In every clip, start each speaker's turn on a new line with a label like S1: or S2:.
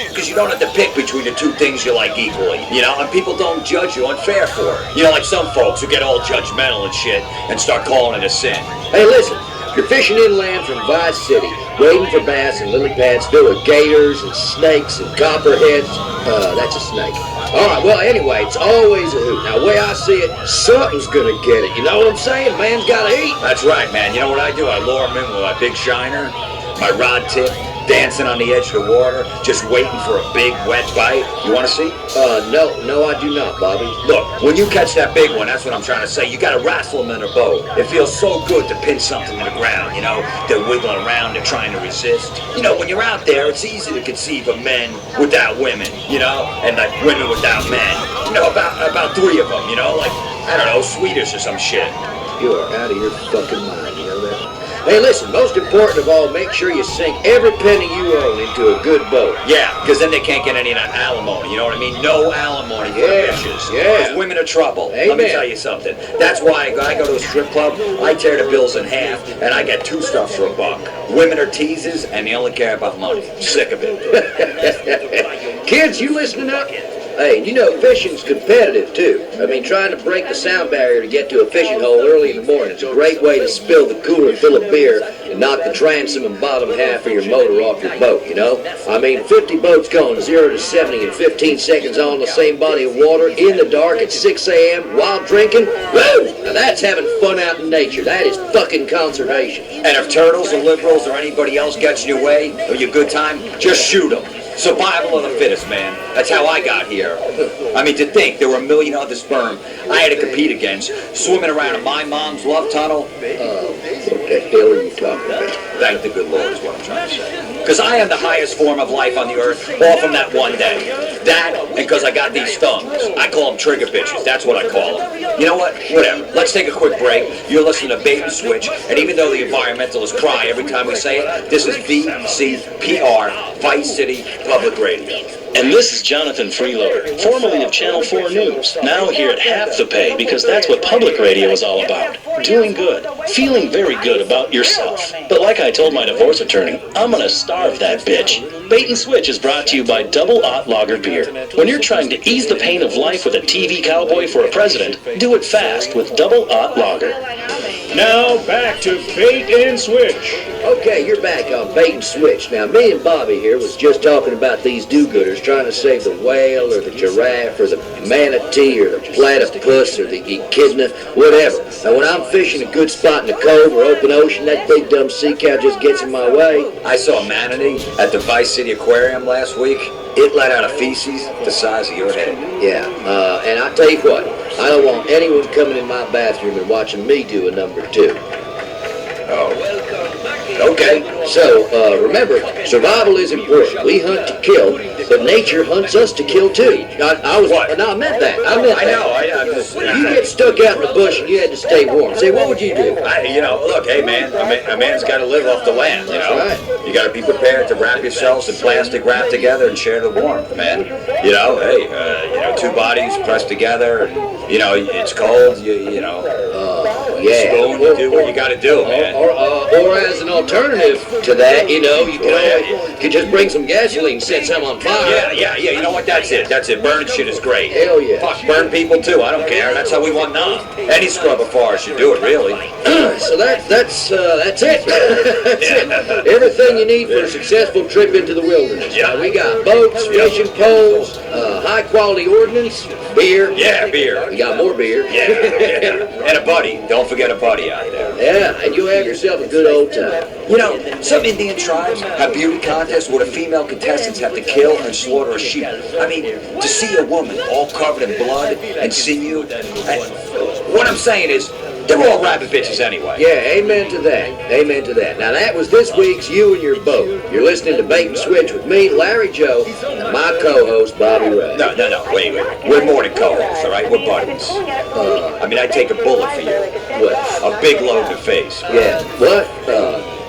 S1: Because you don't have to pick between the two things you like equally, you know, and people don't judge you unfair for it. You know, like some folks who get all judgmental and shit and start calling it a sin.
S2: Hey, listen, you're fishing inland from Vice City, wading for bass and lily pads filled with gators and snakes and copperheads. That's a snake. All right, well, anyway, it's always a hoot. Now, the way I see it, something's gonna get it. You know what I'm saying? Man's gotta eat.
S1: That's right, man. You know what I do? I lure them in with my big shiner, my rod tip, dancing on the edge of the water, just waiting for a big, wet bite. You want to see?
S2: No, I do not, Bobby.
S1: Look, when you catch that big one, that's what I'm trying to say. You got to wrestle them in a boat. It feels so good to pin something to the ground, you know? They're wiggling around, they're trying to resist. You know, when you're out there, it's easy to conceive of men without women, you know? And like women without men. You know, about three of them, you know? Like, I don't know, Swedish or some shit.
S2: You are out of your fucking mind, you know that? Hey, listen, most important of all, make sure you sink every penny you own into a good boat.
S1: Yeah, because then they can't get any of that alimony, you know what I mean? No alimony for bitches.
S2: Yeah.
S1: Because women are trouble.
S2: Amen.
S1: Let me tell you something. That's why I go to a strip club, I tear the bills in half, and I get two stuffs for $1. Women are teasers, and they only care about money. Sick of it.
S2: Kids, you listening up? Hey, you know, fishing's competitive, too. I mean, trying to break the sound barrier to get to a fishing hole early in the morning is a great way to spill the cooler full of beer and knock the transom and bottom half of your motor off your boat, you know? I mean, 50 boats going 0 to 70 in 15 seconds on the same body of water in the dark at 6 a.m. while drinking. Woo! Now that's having fun out in nature. That is fucking conservation.
S1: And if turtles or liberals or anybody else gets in your way or your good time, just shoot them. Survival of the fittest, man. That's how I got here. I mean, to think there were a million other sperm I had to compete against, swimming around in my mom's love tunnel.
S2: What the hell are you talking about?
S1: Thank the good Lord is what I'm trying to say. Because I am the highest form of life on the earth, all from that one day. That, and because I got these thumbs. I call them trigger bitches. That's what I call them. You know what? Whatever. Let's take a quick break. You're listening to Bait and Switch, and even though the environmentalists cry every time we say it, this is VCPR, Vice City Public Radio.
S3: And this is Jonathan Freeloader, formerly of Channel 4 News, now here at half the pay, because that's what public radio is all about. Doing good, feeling very good about yourself. But like I told my divorce attorney, I'm gonna starve that bitch. Bait and Switch is brought to you by Double Ot Lager Beer. When you're trying to ease the pain of life with a TV cowboy for a president, do it fast with Double Ot Lager.
S4: Now back to Bait and Switch.
S2: Okay, you're back on Bait and Switch. Now, me and Bobby here was just talking about these do-gooders trying to save the whale or the giraffe or the manatee or the platypus or the echidna, whatever. Now, when I'm fishing a good spot in the cove or open ocean, that big dumb sea cow just gets in my way.
S1: I saw a manatee at the Vice City Aquarium last week. It let out a feces the size of your head.
S2: Yeah, and I tell you what, I don't want anyone coming in my bathroom and watching me do a number 2.
S1: Oh.
S2: Okay, so remember, survival is important. We hunt to kill, but nature hunts us to kill too. I meant that.
S1: I know.
S2: If you get stuck out in the bush and you had to stay warm, say, what would you do?
S1: Look, hey man, a man's got to live off the land, you know?
S2: Right.
S1: You got to be prepared to wrap yourselves in plastic wrap together and share the warmth, man. You know, hey, two bodies pressed together, and, you know, it's cold,
S2: Yeah.
S1: spoon, you do what you got to do, man.
S2: Or as an alternative to that, you know, you could just bring some gasoline, set some on fire.
S1: Yeah, you know what, that's it. Burning shit is great.
S2: Hell yeah.
S1: Fuck, burn people too, I don't care. That's how we want now. Any scrubber forest should do it, really.
S2: So that's it. That's it. Everything you need for a successful trip into the wilderness.
S1: Yeah.
S2: We got boats, fishing poles, high quality ordnance, beer.
S1: Yeah, beer.
S2: We got more beer.
S1: Yeah. And a buddy. Don't forget a buddy out there.
S2: Yeah, and you'll have yourself a good old time.
S1: You know, some Indian tribes have beauty contests where the female contestants have to kill and slaughter a sheep. I mean, to see a woman all covered in blood and sinew, what I'm saying is, they're all rabbit bitches anyway.
S2: Yeah, amen to that. Amen to that. Now that was this week's You and Your Boat. You're listening to Bait and Switch with me, Larry Joe, and my co-host, Bobby Ray.
S1: No, wait. We're more than co-hosts, all right? We're buddies. I'd take a bullet for you.
S2: What?
S1: A big load in the face.
S2: Yeah, what?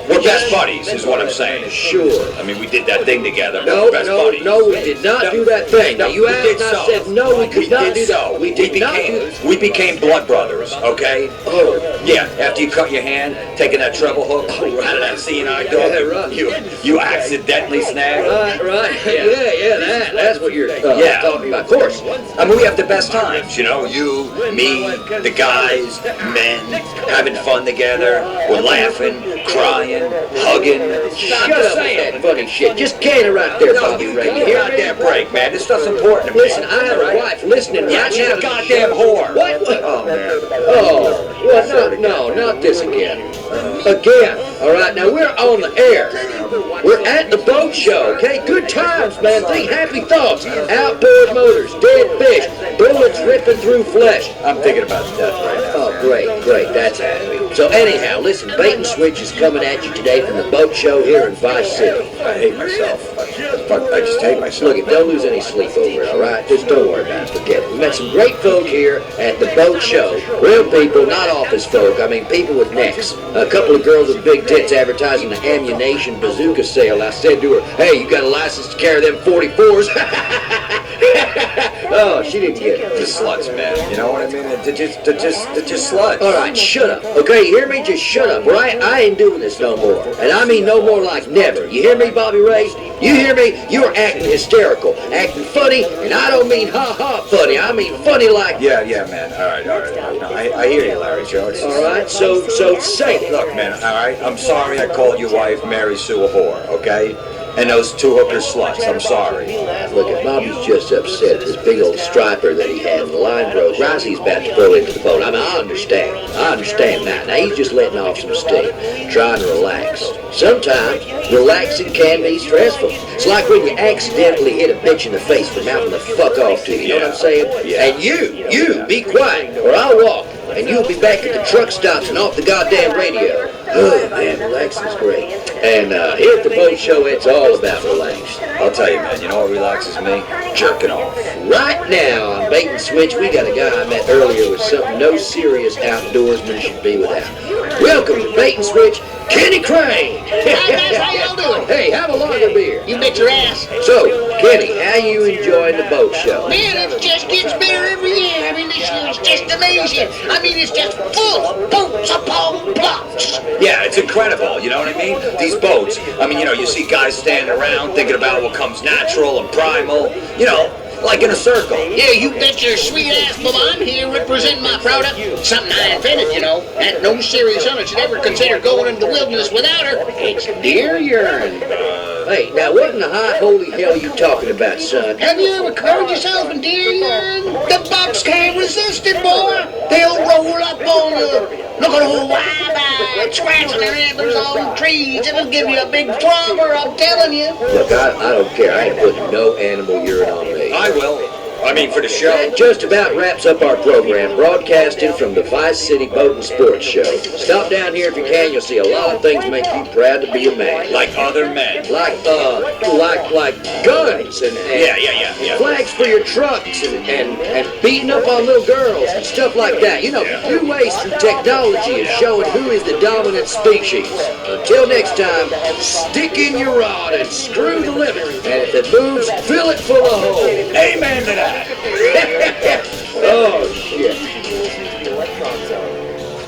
S1: We're best buddies, is what I'm saying.
S2: Sure.
S1: I mean, we did that thing together.
S2: No,
S1: We're best buddies.
S2: we did not do that thing. Now, you
S1: we
S2: asked
S1: did
S2: and I
S1: so.
S2: said, no, we could not do
S1: so.
S2: that. We did not do that.
S1: We became blood brothers, okay?
S2: Oh.
S1: Yeah, after you cut your hand, taking that treble hook out of that seeing-eye dog,
S2: Yeah, right.
S1: you accidentally snagged.
S2: Right. Yeah, that's what you're talking about. Of course.
S1: I mean, we have the best times, you know? You, me, the guys, men, having fun together. We're laughing, crying, hugging.
S2: Shut up with that funny shit. Just can it right there, Bobby Ray.
S1: Give me a goddamn break, man. This stuff's important to me.
S2: Listen, I have a wife listening right
S1: She's
S2: now.
S1: a goddamn whore.
S2: What?
S1: Oh, man.
S2: Oh, well, no, not this again. Again. All right, now we're on the air. We're at the boat show, okay? Good times, man. Think happy thoughts. Outboard motors, dead fish, bullets ripping through flesh.
S1: I'm thinking about death right now.
S2: Oh, great. That's happy. So anyhow, listen, Bait and Switch is coming at you today from the boat show here in Vice City.
S1: I hate myself. I just hate myself.
S2: Look, don't lose any sleep over it, all right? Just don't worry about it. Forget it. We met some great folk here at the boat show. Real people, not office folk. I mean, people with necks. A couple of girls with big tits advertising the ammunition bazooka sale. I said to her, hey, you got a license to carry them 44s? Oh, she didn't get it.
S1: The sluts, man. You know what I mean? They're just sluts.
S2: All right, shut up. Okay, you hear me? Just shut up, right? I ain't doing this no more. And I mean no more like never. You hear me, Bobby Ray? You hear me? You're acting hysterical, acting funny, and I don't mean ha-ha funny. I mean funny like...
S1: Yeah, man. All right. No, I hear you, Larry Joe.
S2: All right, so say it.
S1: Look, man, all right? I'm sorry I called your wife Mary Sue a whore, okay? And those two hooker sluts. I'm sorry.
S2: Look, if Bobby's just upset at this big old striper that he had and the line broke, Rosie's about to throw into the boat. I mean, I understand that. Now, he's just letting off some steam, trying to relax. Sometimes, relaxing can be stressful. It's like when you accidentally hit a bitch in the face for mouthing the fuck off to you. You know what I'm saying?
S1: Yeah.
S2: And you, be quiet, or I'll walk. And you'll be back at the truck stops and off the goddamn radio. Oh, man, relaxing's great. And here at the boat show, it's all about relax.
S1: I'll tell you, man, you know what relaxes me? Jerking off.
S2: Right now on Bait and Switch, we got a guy I met earlier with something no serious outdoorsman should be without. Welcome to Bait and Switch, Kenny Crane.
S5: Hi guys, how y'all doing?
S2: Hey, have a lager beer.
S5: You bet your ass.
S2: So, Kenny, how you enjoying the boat show?
S5: Man, it just gets better every year. I mean, this year is just amazing. I mean, it's just full of boats upon blocks.
S1: Yeah, it's incredible, you know what I mean? These boats, I mean, you know, you see guys standing around thinking about what comes natural and primal, you know, like in a circle.
S5: Yeah, you bet your sweet ass, but I'm here representing my product. Something I invented, you know, and no serious hunter should ever consider going into the wilderness without her. It's deer urine.
S2: Hey, now what in the high holy hell you talking about, son?
S5: Have you ever covered yourself in deer urine? The bucks can't resist it, boy. They'll roll up on you. Look at old wide-eyed, scratching their antlers on trees. It'll give you a big throbber, I'm telling you.
S2: Look, I don't care. I ain't putting no animal urine on me.
S1: I will. I mean, for the show.
S2: That just about wraps up our program, broadcasting from the Vice City Boat and Sports Show. Stop down here if you can. You'll see a lot of things make you proud to be a man.
S1: Like other men.
S2: Like guns and
S1: Yeah.
S2: flags for your trucks and beating up on little girls and stuff like that. You know, new ways through technology is showing who is the dominant species. Until next time, stick in your rod and screw the limit. And if it moves, fill it full of holes.
S1: Amen to that.
S2: Oh, shit.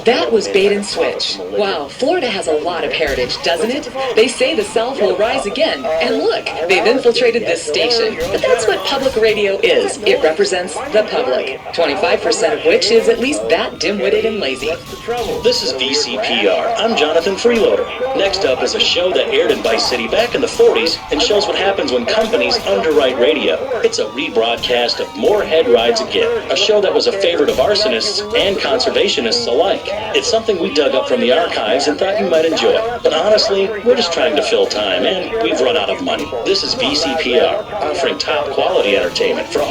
S6: That was Bait and Switch. Wow, Florida has a lot of heritage, doesn't it? They say the South will rise again. And look, they've infiltrated this station. But that's what public radio is. It represents the public, 25% of which is at least that dim-witted and lazy.
S3: This is VCPR. I'm Jonathan Freeloader. Next up is a show that aired in Vice City back in the 40s and shows what happens when companies underwrite radio. It's a rebroadcast of More Head Rides Again, a show that was a favorite of arsonists and conservationists alike. It's something we dug up from the archives and thought you might enjoy. But honestly, we're just trying to fill time, and we've run out of money. This is VCPR, offering top quality entertainment for all